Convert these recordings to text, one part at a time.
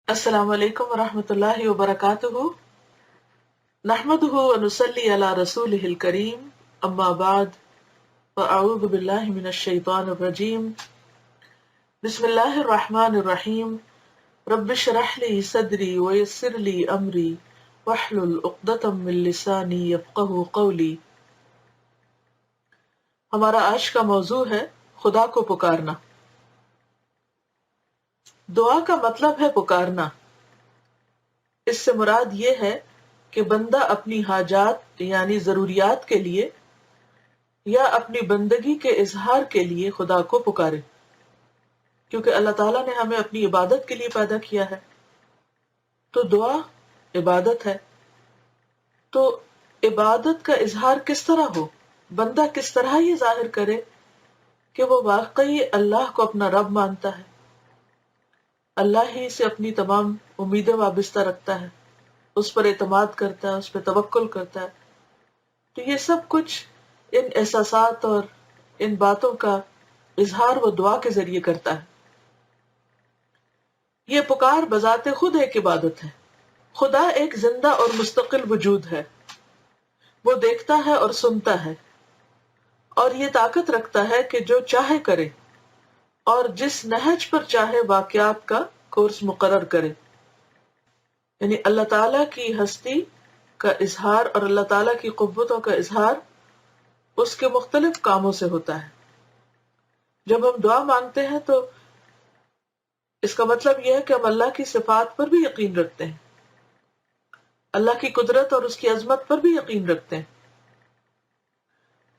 السلام علیکم ورحمۃ اللہ وبرکاتہ، نحمدہ ونصلی علی رسولہ الکریم، اما بعد فاعوذ باللہ من الشیطان الرجیم، بسم اللہ الرحمن الرحیم، رب اشرح لی صدری ویسر لی امری واحلل عقدۃ من لسانی یفقہوا قولی۔ ہمارا آج کا موضوع ہے خدا کو پکارنا۔ دعا کا مطلب ہے پکارنا۔ اس سے مراد یہ ہے کہ بندہ اپنی حاجات یعنی ضروریات کے لیے یا اپنی بندگی کے اظہار کے لیے خدا کو پکارے، کیونکہ اللہ تعالیٰ نے ہمیں اپنی عبادت کے لیے پیدا کیا ہے، تو دعا عبادت ہے۔ تو عبادت کا اظہار کس طرح ہو، بندہ کس طرح یہ ظاہر کرے کہ وہ واقعی اللہ کو اپنا رب مانتا ہے، اللہ ہی سے اپنی تمام امیدیں وابستہ رکھتا ہے، اس پر اعتماد کرتا ہے، اس پہ توکل کرتا ہے۔ تو یہ سب کچھ ان احساسات اور ان باتوں کا اظہار وہ دعا کے ذریعے کرتا ہے۔ یہ پکار بذات خود ایک عبادت ہے۔ خدا ایک زندہ اور مستقل وجود ہے، وہ دیکھتا ہے اور سنتا ہے، اور یہ طاقت رکھتا ہے کہ جو چاہے کرے اور جس نہج پر چاہے واقعات کا کورس مقرر کرے۔ یعنی اللہ تعالیٰ کی ہستی کا اظہار اور اللہ تعالیٰ کی قوتوں کا اظہار اس کے مختلف کاموں سے ہوتا ہے۔ جب ہم دعا مانگتے ہیں تو اس کا مطلب یہ ہے کہ ہم اللہ کی صفات پر بھی یقین رکھتے ہیں، اللہ کی قدرت اور اس کی عظمت پر بھی یقین رکھتے ہیں،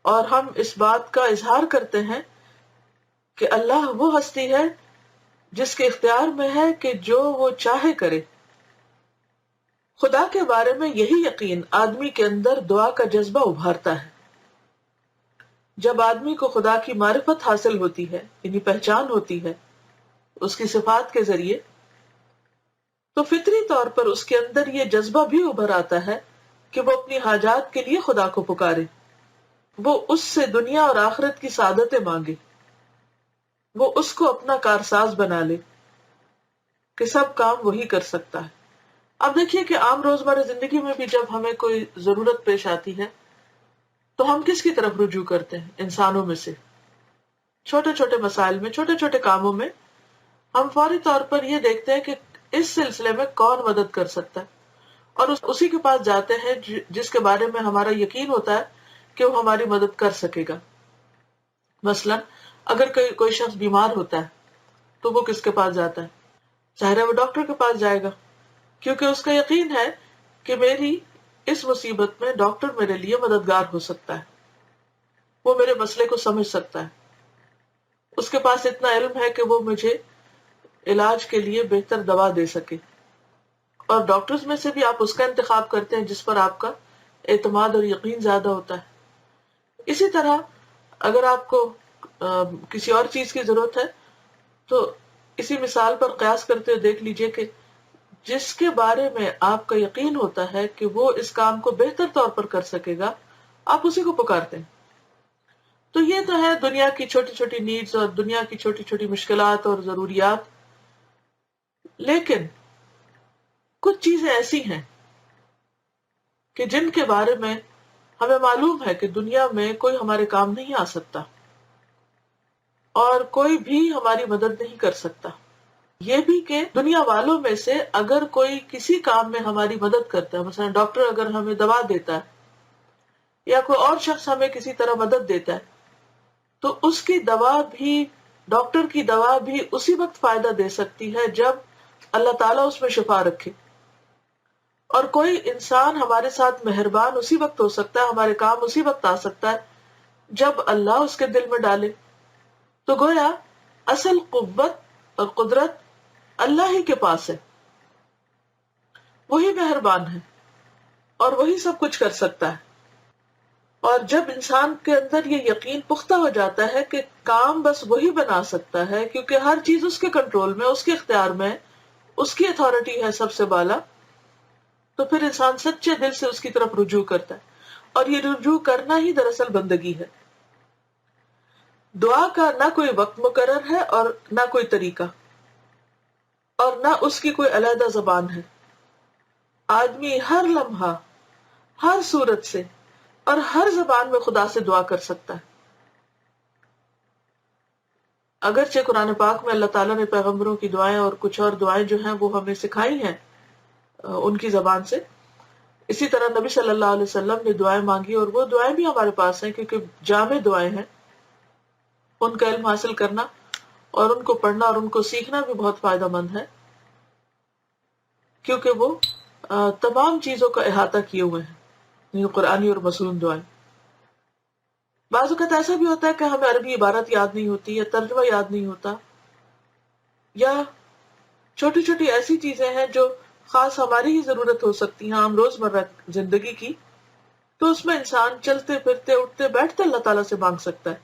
اور ہم اس بات کا اظہار کرتے ہیں کہ اللہ وہ ہستی ہے جس کے اختیار میں ہے کہ جو وہ چاہے کرے۔ خدا کے بارے میں یہی یقین آدمی کے اندر دعا کا جذبہ ابھارتا ہے۔ جب آدمی کو خدا کی معرفت حاصل ہوتی ہے، یعنی پہچان ہوتی ہے اس کی صفات کے ذریعے، تو فطری طور پر اس کے اندر یہ جذبہ بھی ابھر آتا ہے کہ وہ اپنی حاجات کے لیے خدا کو پکارے، وہ اس سے دنیا اور آخرت کی سعادتیں مانگے، وہ اس کو اپنا کارساز بنا لے کہ سب کام وہی کر سکتا ہے۔ اب دیکھیے کہ عام روزمرہ زندگی میں بھی جب ہمیں کوئی ضرورت پیش آتی ہے تو ہم کس کی طرف رجوع کرتے ہیں؟ انسانوں میں سے چھوٹے چھوٹے مسائل میں، چھوٹے چھوٹے کاموں میں ہم فوری طور پر یہ دیکھتے ہیں کہ اس سلسلے میں کون مدد کر سکتا ہے، اور اسی کے پاس جاتے ہیں جس کے بارے میں ہمارا یقین ہوتا ہے کہ وہ ہماری مدد کر سکے گا۔ مثلا اگر کوئی شخص بیمار ہوتا ہے تو وہ کس کے پاس جاتا ہے؟ ظاہر ہے وہ ڈاکٹر کے پاس جائے گا، کیونکہ اس کا یقین ہے کہ میری اس مصیبت میں ڈاکٹر میرے لیے مددگار ہو سکتا ہے، وہ میرے مسئلے کو سمجھ سکتا ہے، اس کے پاس اتنا علم ہے کہ وہ مجھے علاج کے لیے بہتر دوا دے سکے۔ اور ڈاکٹرز میں سے بھی آپ اس کا انتخاب کرتے ہیں جس پر آپ کا اعتماد اور یقین زیادہ ہوتا ہے۔ اسی طرح اگر آپ کو کسی اور چیز کی ضرورت ہے تو اسی مثال پر قیاس کرتے ہوئے دیکھ لیجئے کہ جس کے بارے میں آپ کا یقین ہوتا ہے کہ وہ اس کام کو بہتر طور پر کر سکے گا، آپ اسی کو پکارتے ہیں۔ تو یہ تو ہے دنیا کی چھوٹی چھوٹی نیڈز اور دنیا کی چھوٹی چھوٹی مشکلات اور ضروریات، لیکن کچھ چیزیں ایسی ہیں کہ جن کے بارے میں ہمیں معلوم ہے کہ دنیا میں کوئی ہمارے کام نہیں آ سکتا اور کوئی بھی ہماری مدد نہیں کر سکتا۔ یہ بھی کہ دنیا والوں میں سے اگر کوئی کسی کام میں ہماری مدد کرتا ہے، مثلا ڈاکٹر اگر ہمیں دوا دیتا ہے یا کوئی اور شخص ہمیں کسی طرح مدد دیتا ہے، تو اس کی دوا بھی، ڈاکٹر کی دوا بھی اسی وقت فائدہ دے سکتی ہے جب اللہ تعالیٰ اس میں شفا رکھے، اور کوئی انسان ہمارے ساتھ مہربان اسی وقت ہو سکتا ہے، ہمارے کام اسی وقت آ سکتا ہے جب اللہ اس کے دل میں ڈالے۔ تو گویا اصل قوت اور قدرت اللہ ہی کے پاس ہے، وہی مہربان ہے اور وہی سب کچھ کر سکتا ہے۔ اور جب انسان کے اندر یہ یقین پختہ ہو جاتا ہے کہ کام بس وہی بنا سکتا ہے، کیونکہ ہر چیز اس کے کنٹرول میں، اس کے اختیار میں، اس کی اتھارٹی ہے سب سے بالا، تو پھر انسان سچے دل سے اس کی طرف رجوع کرتا ہے، اور یہ رجوع کرنا ہی دراصل بندگی ہے۔ دعا کا نہ کوئی وقت مقرر ہے اور نہ کوئی طریقہ، اور نہ اس کی کوئی علیحدہ زبان ہے. آدمی ہر لمحہ، ہر صورت سے اور ہر زبان میں خدا سے دعا کر سکتا ہے. اگرچہ قرآن پاک میں اللہ تعالیٰ نے پیغمبروں کی دعائیں اور کچھ اور دعائیں جو ہیں وہ ہمیں سکھائی ہیں ان کی زبان سے، اسی طرح نبی صلی اللہ علیہ وسلم نے دعائیں مانگی اور وہ دعائیں بھی ہمارے پاس ہیں، کیونکہ جامع دعائیں ہیں. ان کا علم حاصل کرنا اور ان کو پڑھنا اور ان کو سیکھنا بھی بہت فائدہ مند ہے، کیونکہ وہ تمام چیزوں کا احاطہ کیے ہوئے ہیں، یعنی قرآنی اور مصنون دعائیں. بعض اوقات ایسا بھی ہوتا ہے کہ ہمیں عربی عبارت یاد نہیں ہوتی یا ترجمہ یاد نہیں ہوتا، یا چھوٹی چھوٹی ایسی چیزیں ہیں جو خاص ہماری ہی ضرورت ہو سکتی ہیں عام روزمرہ زندگی کی، تو اس میں انسان چلتے پھرتے اٹھتے بیٹھتے اللہ تعالیٰ سے مانگ سکتا ہے.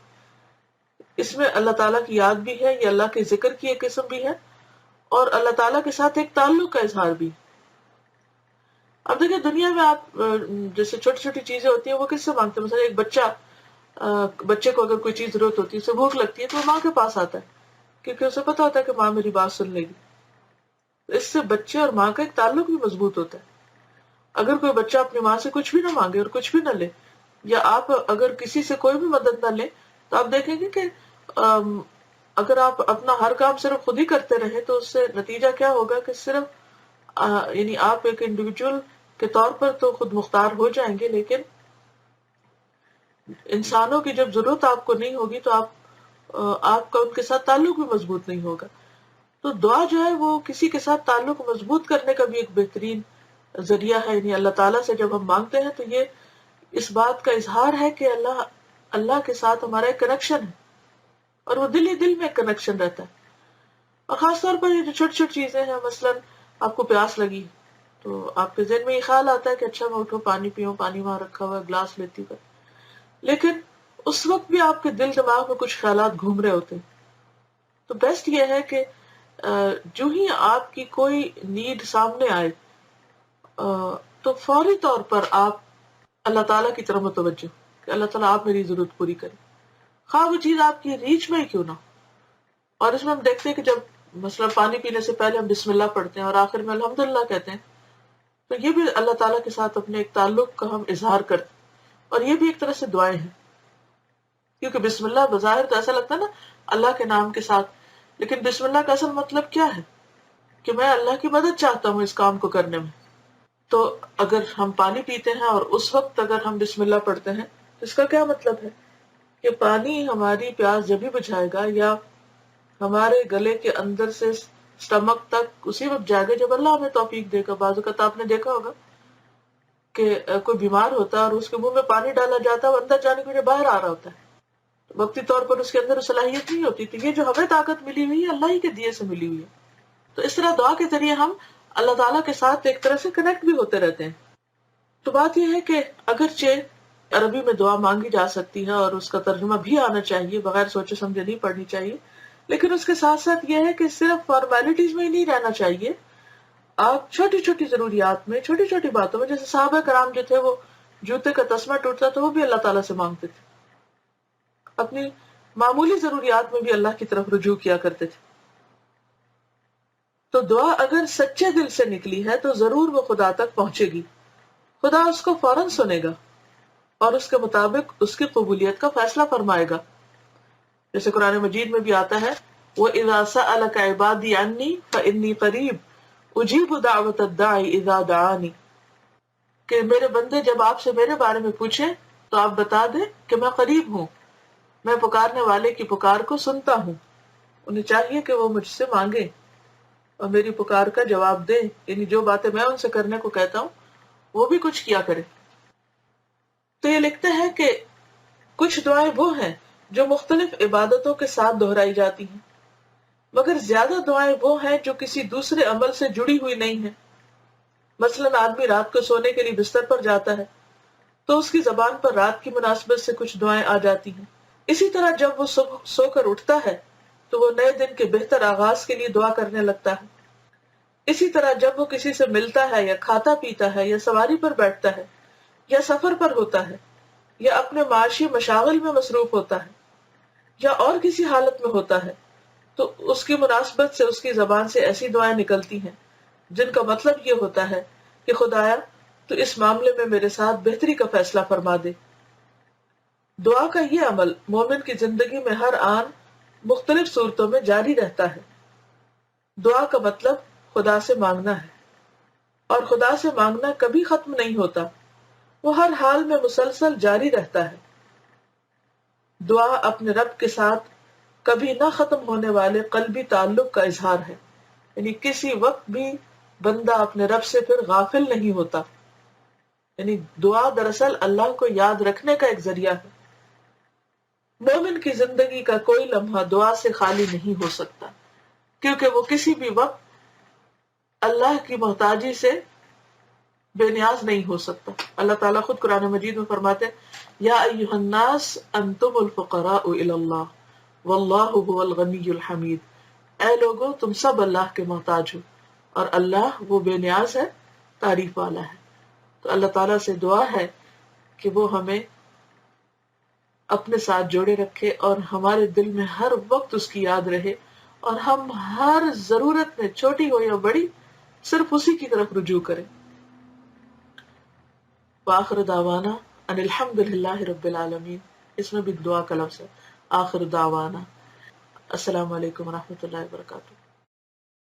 اس میں اللہ تعالیٰ کی یاد بھی ہے، یہ اللہ کے ذکر کی ایک قسم بھی ہے، اور اللہ تعالیٰ کے ساتھ ایک تعلق کا اظہار بھی. اب دیکھیں دنیا میں آپ جیسے چھوٹی چھوٹی چیزیں ہوتی ہیں وہ کس سے مانگتے ہیں؟ مثلا ایک بچے کو اگر کوئی چیز ضرورت ہوتی ہے، اسے بھوک لگتی ہے تو وہ ماں کے پاس آتا ہے، کیونکہ اسے پتا ہوتا ہے کہ ماں میری بات سن لے گی. اس سے بچے اور ماں کا ایک تعلق بھی مضبوط ہوتا ہے. اگر کوئی بچہ اپنی ماں سے کچھ بھی نہ مانگے اور کچھ بھی نہ لے، یا آپ اگر کسی سے کوئی بھی مدد نہ لیں، تو آپ دیکھیں گے کہ اگر آپ اپنا ہر کام صرف خود ہی کرتے رہے تو اس سے نتیجہ کیا ہوگا کہ صرف یعنی آپ ایک انڈیویجول کے طور پر تو خود مختار ہو جائیں گے، لیکن انسانوں کی جب ضرورت آپ کو نہیں ہوگی تو آپ کا ان کے ساتھ تعلق بھی مضبوط نہیں ہوگا. تو دعا جو ہے وہ کسی کے ساتھ تعلق مضبوط کرنے کا بھی ایک بہترین ذریعہ ہے. یعنی اللہ تعالیٰ سے جب ہم مانگتے ہیں تو یہ اس بات کا اظہار ہے کہ اللہ کے ساتھ ہمارا ایک کنیکشن ہے، اور وہ دل ہی دل میں ایک کنیکشن رہتا ہے. اور خاص طور پر یہ جو چھوٹی چھوٹی چیزیں ہیں، مثلاً آپ کو پیاس لگی تو آپ کے ذہن میں یہ خیال آتا ہے کہ اچھا میں اٹھوں پانی پیوں، پانی وہاں رکھا ہوا ہے گلاس لیتی ہوں، لیکن اس وقت بھی آپ کے دل دماغ میں کچھ خیالات گھوم رہے ہوتے ہیں. تو بیسٹ یہ ہے کہ جو ہی آپ کی کوئی نیڈ سامنے آئے تو فوری طور پر آپ اللہ تعالیٰ کی طرف متوجہ کہ اللہ تعالیٰ آپ میری ضرورت پوری کریں، خواہ وہ چیز آپ کی ریچ میں ہی کیوں نہ. اور اس میں ہم دیکھتے ہیں کہ جب مثلا پانی پینے سے پہلے ہم بسم اللہ پڑھتے ہیں اور آخر میں الحمدللہ کہتے ہیں، تو یہ بھی اللہ تعالیٰ کے ساتھ اپنے ایک تعلق کا ہم اظہار کرتے ہیں، اور یہ بھی ایک طرح سے دعائیں ہیں. کیونکہ بسم اللہ بظاہر تو ایسا لگتا ہے نا اللہ کے نام کے ساتھ، لیکن بسم اللہ کا اصل مطلب کیا ہے کہ میں اللہ کی مدد چاہتا ہوں اس کام کو کرنے میں. تو اگر ہم پانی پیتے ہیں اور اس وقت اگر ہم بسم اللہ پڑھتے ہیں تو اس کا کیا مطلب ہے کہ پانی ہماری پیاس جب ہی بجھائے گا یا ہمارے گلے کے اندر سے سٹمک تک اسی وقت جائے گا جب اللہ ہمیں توفیق دے گا. بعض اوقات آپ نے دیکھا ہوگا کہ کوئی بیمار ہوتا ہے اور اس کے منہ میں پانی ڈالا جاتا ہے، وہ اندر جانے کے لیے باہر آ رہا ہوتا ہے، وقتی طور پر اس کے اندر صلاحیت نہیں ہوتی. تو یہ جو ہمیں طاقت ملی ہوئی ہے اللہ ہی کے دیے سے ملی ہوئی ہے. تو اس طرح دعا کے ذریعے ہم اللہ تعالیٰ کے ساتھ ایک طرح سے کنیکٹ بھی ہوتے رہتے ہیں. تو بات یہ ہے کہ اگرچہ عربی میں دعا مانگی جا سکتی ہے اور اس کا ترجمہ بھی آنا چاہیے، بغیر سوچے سمجھے نہیں پڑھنی چاہیے، لیکن اس کے ساتھ ساتھ یہ ہے کہ صرف فارمیلٹیز میں ہی نہیں رہنا چاہیے. آپ چھوٹی چھوٹی ضروریات میں، چھوٹی چھوٹی باتوں میں، جیسے صحابہ کرام جو تھے وہ جوتے کا تسمہ ٹوٹتا تو وہ بھی اللہ تعالیٰ سے مانگتے تھے، اپنی معمولی ضروریات میں بھی اللہ کی طرف رجوع کیا کرتے تھے. تو دعا اگر سچے دل سے نکلی ہے تو ضرور وہ خدا تک پہنچے گی، خدا اس کو فوراً سنے گا اور اس کے مطابق اس کی قبولیت کا فیصلہ فرمائے گا. جیسے قرآن مجید میں بھی آتا ہے وَإِذَا سَأَلَكَ عِبَادِي عَنِّي فَإِنِّي قَرِيبٌ أُجِيبُ دَعْوَةَ الدَّاعِ إِذَا دَعَانِ، کہ میرے بندے جب آپ سے میرے بارے میں پوچھیں تو آپ بتا دیں کہ میں قریب ہوں، میں پکارنے والے کی پکار کو سنتا ہوں. انہیں چاہیے کہ وہ مجھ سے مانگیں اور میری پکار کا جواب دیں، یعنی جو باتیں میں ان سے کرنے کو کہتا ہوں وہ بھی کچھ کیا کرے. تو یہ لکھتے ہیں کہ کچھ دعائیں وہ ہیں جو مختلف عبادتوں کے ساتھ دہرائی جاتی ہیں، مگر زیادہ دعائیں وہ ہیں جو کسی دوسرے عمل سے جڑی ہوئی نہیں ہیں. مثلاً آدمی رات کو سونے کے لیے بستر پر جاتا ہے تو اس کی زبان پر رات کی مناسبت سے کچھ دعائیں آ جاتی ہیں. اسی طرح جب وہ سو کر اٹھتا ہے تو وہ نئے دن کے بہتر آغاز کے لیے دعا کرنے لگتا ہے. اسی طرح جب وہ کسی سے ملتا ہے یا کھاتا پیتا ہے یا سواری پر بیٹھتا ہے یا سفر پر ہوتا ہے یا اپنے معاشی مشاغل میں مصروف ہوتا ہے یا اور کسی حالت میں ہوتا ہے تو اس کی مناسبت سے اس کی زبان سے ایسی دعائیں نکلتی ہیں جن کا مطلب یہ ہوتا ہے کہ خدایا تو اس معاملے میں میرے ساتھ بہتری کا فیصلہ فرما دے۔ دعا کا یہ عمل مومن کی زندگی میں ہر آن مختلف صورتوں میں جاری رہتا ہے۔ دعا کا مطلب خدا سے مانگنا ہے، اور خدا سے مانگنا کبھی ختم نہیں ہوتا، وہ ہر حال میں مسلسل جاری رہتا ہے۔ دعا اپنے رب کے ساتھ کبھی نہ ختم ہونے والے قلبی تعلق کا اظہار ہے، یعنی کسی وقت بھی بندہ اپنے رب سے پھر غافل نہیں ہوتا۔ یعنی دعا دراصل اللہ کو یاد رکھنے کا ایک ذریعہ ہے۔ مومن کی زندگی کا کوئی لمحہ دعا سے خالی نہیں ہو سکتا، کیونکہ وہ کسی بھی وقت اللہ کی محتاجی سے بے نیاز نہیں ہو سکتا۔ اللہ تعالیٰ خود قرآن مجید میں فرماتے ہیں یا ایھا الناس انتم الفقراء الی اللہ واللہ هو الغنی الحمید، اے لوگو تم سب اللہ کے محتاج ہو اور اللہ وہ بے نیاز ہے، تعریف والا ہے۔ تو اللہ تعالیٰ سے دعا ہے کہ وہ ہمیں اپنے ساتھ جوڑے رکھے اور ہمارے دل میں ہر وقت اس کی یاد رہے، اور ہم ہر ضرورت میں چھوٹی ہو یا بڑی صرف اسی کی طرف رجوع کریں۔ وآخر دعوانا ان الحمد للہ رب العالمین، اس میں بھی دعا کا لفظ ہے آخر دعوانا۔ السلام علیکم ورحمۃ اللہ وبرکاتہ۔